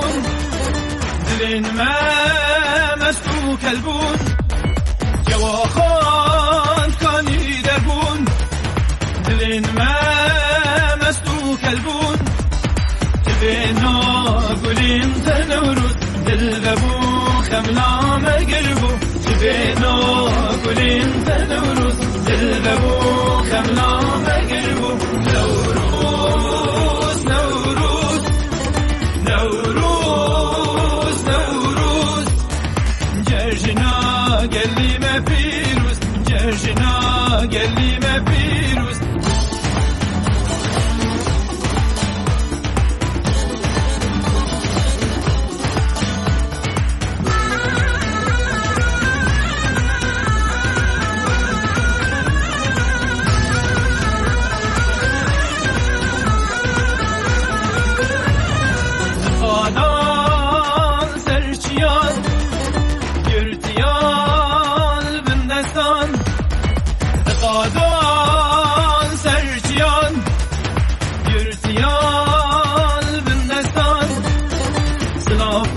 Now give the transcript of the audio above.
بون دلین ما مستو کلبون جواخان کانی در بون دلین ما مستو کلبون تبینا گلیم تنورود دل ببو خملا مگربو تبینا گلیم تنورود دل ببو خملا مگربو نوروز نوروز نوروز نوروز جرجنا گلیم پیروز جرجنا گلیم پیروز قادان سرچیان یرتیان بندستان سلاف